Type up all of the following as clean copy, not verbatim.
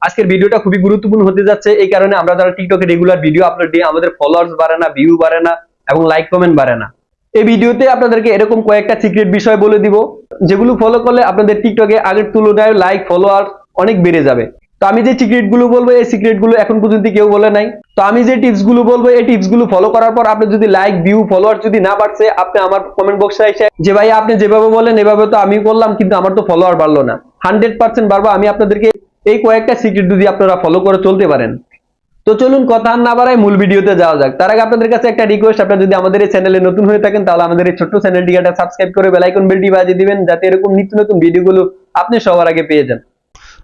আজকের ভিডিওটা খুবই গুরুত্বপূর্ণ হতে যাচ্ছে, এই কারণে আমরা যারা টিকটকে রেগুলার ভিডিও আপলোড দিই আমাদের ফলোয়ার্স বাড়ে না, ভিউ বাড়ে না এবং লাইক কমেন্ট বাড়ে না। এই ভিডিওতে আপনাদেরকে এরকম কয়েকটা সিক্রেট বিষয় বলে দিব, যেগুলো ফলো করলে আপনাদের টিকটকে আগের তুলনায় লাইক ফলোয়ার অনেক বেড়ে যাবে। তো আমি যে সিক্রেট গুলো বলবো এই সিক্রেট গুলো এখন পর্যন্ত কেউ বলে নাই। তো আমি যে টিপস গুলো বলবো এই টিপস গুলো ফলো করার পর আপনি যদি লাইক ভিউ ফলোয়ার যদি না বাড়ছে, আপনি আমার কমেন্ট বক্সে এসে যে ভাই আপনি যেভাবে বলেন এভাবে তো আমি করলাম কিন্তু আমার তো ফলোয়ার বাড়লো না, 100% বাড়বো। আমি আপনাদেরকে এই কয়েকটা সিক্রেট যদি আপনারা ফলো করে চলতে পারেন। তো চলুন কথা না বাড়াই মূল ভিডিওতে যাওয়া যাক। তার আগে আপনাদের কাছে একটা রিকোয়েস্ট, আপনারা যদি আমাদের এই চ্যানেলে নতুন হয়ে থাকেন তাহলে আমাদের এই ছোট্ট চ্যানেলটিকে একটা সাবস্ক্রাইব করে বেল আইকন বেলটি বাজিয়ে দিবেন, যাতে এরকম নিত্য নতুন ভিডিওগুলো আপনি সবার আগে পেয়ে যান।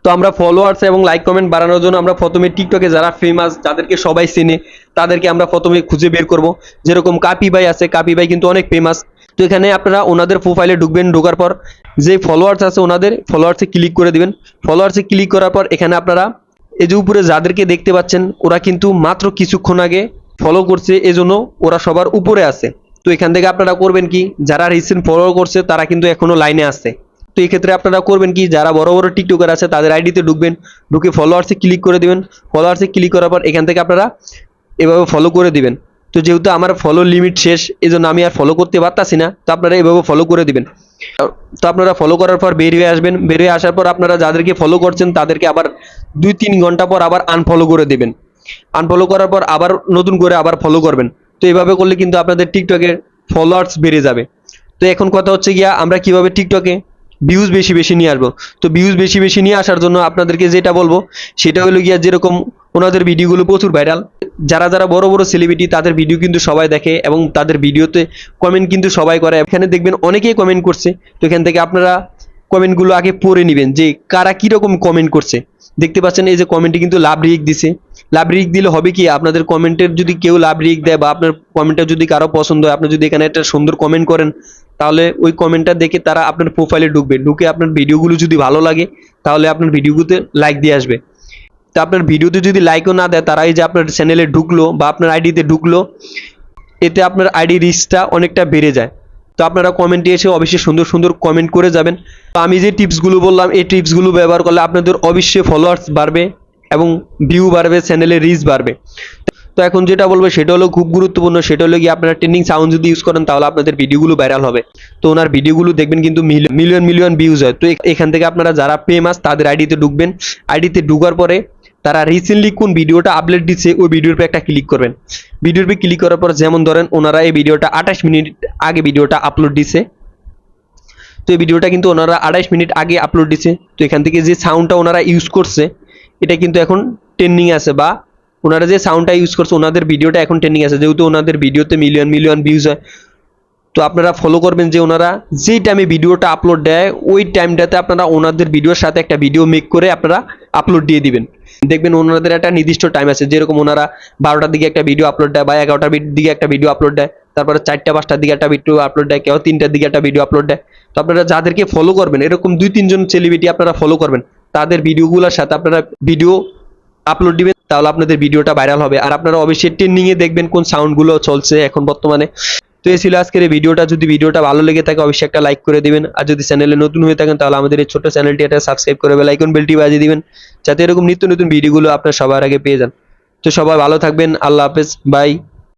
তো আমরা ফলোয়ার্স এবং লাইক কমেন্ট বাড়ানোর জন্য আমরা প্রথমে টিকটকে যারা ফেমাস, যাদেরকে সবাই চেনে, তাদেরকে আমরা প্রথমে খুঁজে বের করব। যেরকম কাপি ভাই আছে, কাপি ভাই কিন্তু অনেক ফেমাস। তো এখানে আপনারা ওনাদের প্রোফাইলে ঢুকবেন, ঢোকার পর যে ফলোয়ার্স আছে ওনাদের ফলোয়ার্সে ক্লিক করে দিবেন। ফলোয়ার্সে ক্লিক করার পর এখানে আপনারা এই যে উপরে যাদেরকে দেখতে পাচ্ছেন ওরা কিন্তু মাত্র কিছুক্ষণ আগে ফলো করছে, এজন্য ওরা সবার উপরে আছে। তো এখান থেকে আপনারা করবেন কি, যারা রিসেন্ট ফলো করছে তারা কিন্তু এখনো লাইনে আছে। তো এই ক্ষেত্রে আপনারা করবেন কি, যারা বড় বড় টিকটকার আছে তাদের আইডিতে ঢুকবেন, ঢুকে ফলোয়ার্সে ক্লিক করে দিবেন। ফলোয়ার্সে ক্লিক করার পর এখান থেকে আপনারা এভাবে ফলো করে দিবেন। তো যেহেতু আমার ফলো লিমিট শেষ, এই জন্য আমি আর ফলো করতে পারতাছি না, তো আপনারা এভাবে ফলো করে দিবেন। তো আপনারা ফলো করার পর বের হয়ে আসবেন, বের হয়ে আসার পর আপনারা যাদেরকে ফলো করছেন তাদেরকে আবার 2-3 ঘন্টা পর আবার আনফলো করে দিবেন। আনফলো করার পর আবার নতুন করে আবার ফলো করবেন। তো এইভাবে করলে কিন্তু আপনাদের টিকটকের ফলোয়ার্স বেড়ে যাবে। তো এখন কথা হচ্ছে গিয়া আমরা কিভাবে টিকটকে ভিউজ বেশি বেশি নিয়ে আসবো। তো ভিউজ বেশি বেশি নিয়ে আসার জন্য আপনাদেরকে যেটা বলবো সেটা হলো গিয়া, যেরকম ওনাদের ভিডিওগুলো প্রচুর ভাইরাল, যারা যারা বড় বড় সেলিব্রিটি তাদের ভিডিও কিন্তু সবাই দেখে এবং তাদের ভিডিওতে কমেন্ট কিন্তু সবাই করে। এখানে দেখবেন অনেকেই কমেন্ট করছে। তো এখান থেকে আপনারা কমেন্টগুলো আগে পড়ে নেবেন যে কারা কিরকম কমেন্ট করছে। দেখতে পাচ্ছেন এই যে কমেন্টে কিন্তু লাভ রিয়েক্ট দিছে। লাভ রিয়েক্ট দিলে হবে কি, আপনাদের কমেন্টের যদি কেউ লাভ রিয়েক্ট দেয় বা আপনার কমেন্টটা যদি কারো পছন্দ হয়, আপনি যদি এখানে একটা সুন্দর কমেন্ট করেন, তাহলে ওই কমেন্টটা দেখে তারা আপনার প্রোফাইলে ঢুকবে, ঢুকে আপনার ভিডিওগুলো যদি ভালো লাগে তাহলে আপনার ভিডিওগুলোতে লাইক দিয়ে আসবে। তো আপনার ভিডিওতে যদি লাইকও না দেয়, তারা এই যে আপনার চ্যানেলে ঢুকলো বা আপনার আইডিতে ঢুকলো, এতে আপনার আইডি রিচটা অনেকটা বেড়ে যায়। তো আপনারা কমেন্টে এসে অবশ্যই সুন্দর সুন্দর কমেন্ট করে যাবেন। তো আমি যে টিপসগুলো বললাম এই টিপসগুলো ব্যবহার করলে আপনাদের অবশ্যই ফলোয়ার্স বাড়বে এবং ভিউ বাড়বে, চ্যানেলে রিচ বাড়বে। তো এখন যেটা বলবো সেটা হলো খুব গুরুত্বপূর্ণ, সেটা হলো কি আপনারা ট্রেন্ডিং সাউন্ড যদি ইউজ করেন তাহলে আপনাদের ভিডিওগুলো ভাইরাল হবে। তো ওনার ভিডিওগুলো দেখবেন কিন্তু মিলিয়ন মিলিয়ন ভিউজ হয়। তো এখান থেকে আপনারা যারা ফেমাস তাদের আইডিতে ঢুকবেন। আইডিতে ঢুকার পরে তারা রিসেন্টলি কোন ভিডিওটা আপলোড দিচ্ছে ওই ভিডিওর পর একটা ক্লিক করবেন। ভিডিওর পর ক্লিক করার পর যেমন ধরেন ওনারা এই ভিডিওটা 28 মিনিট আগে ভিডিওটা আপলোড দিছে। তো এই ভিডিওটা কিন্তু ওনারা 28 মিনিট আগে আপলোড দিছে। তো এখান থেকে যে সাউন্ডটা ওনারা ইউজ করছে এটা কিন্তু এখন ট্রেন্ডিং আছে, বা ওনারা যে সাউন্ডটা ইউজ করছে ওনাদের ভিডিওটা এখন ট্রেন্ডিং আছে, যেহেতু ওনাদের ভিডিওতে মিলিয়ন মিলিয়ন ভিউজ হয়। তো আপনারা ফলো করবেন যে ওনারা যেই টাইমে ভিডিওটা আপলোড দেয় ওই টাইমটাতে আপনারা ওনাদের ভিডিওর সাথে একটা ভিডিও মেক করে আপনারা আপলোড দিয়ে দিবেন। দেখবেন ওনাদের একটা নির্দিষ্ট টাইম আছে, যেরকম ওনারা 12টার দিকে একটা ভিডিও আপলোড দেয় বা 11টার দিকে একটা ভিডিও আপলোড দেয়, তারপরে 4টা-5টার দিকে একটা ভিডিও আপলোড দেয়, কেউ 3টার দিকে একটা ভিডিও আপলোড দেয়। তো আপনারা যাদেরকে ফলো করবেন এরকম 2-3 জন সেলিব্রিটি আপনারা ফলো করবেন, তাদের ভিডিওগুলোর সাথে আপনারা ভিডিও আপলোড দিবেন, তাহলে আপনাদের ভিডিওটা ভাইরাল হবে। আর আপনারা অবশ্যই ট্রেন্ডিং এ দেখবেন কোন সাউন্ডগুলো চলছে এখন বর্তমানে। তো এই ছিল আজকের এই ভিডিওটা। যদি ভিডিওটা ভালো লেগে থাকে অবশ্যই একটা লাইক করে দিবেন, আর যদি চ্যানেলে নতুন হয়ে থাকেন তাহলে আমাদের এই ছোট্ট চ্যানেলটি একটা সাবস্ক্রাইব করে বেল আইকন বেলটি বাজিয়ে দিবেন, যাতে এরকম নিত্য নতুন ভিডিওগুলো আপনারা সবার আগে পেয়ে যান। তো সবাই ভালো থাকবেন, আল্লাহ হাফেজ, বাই।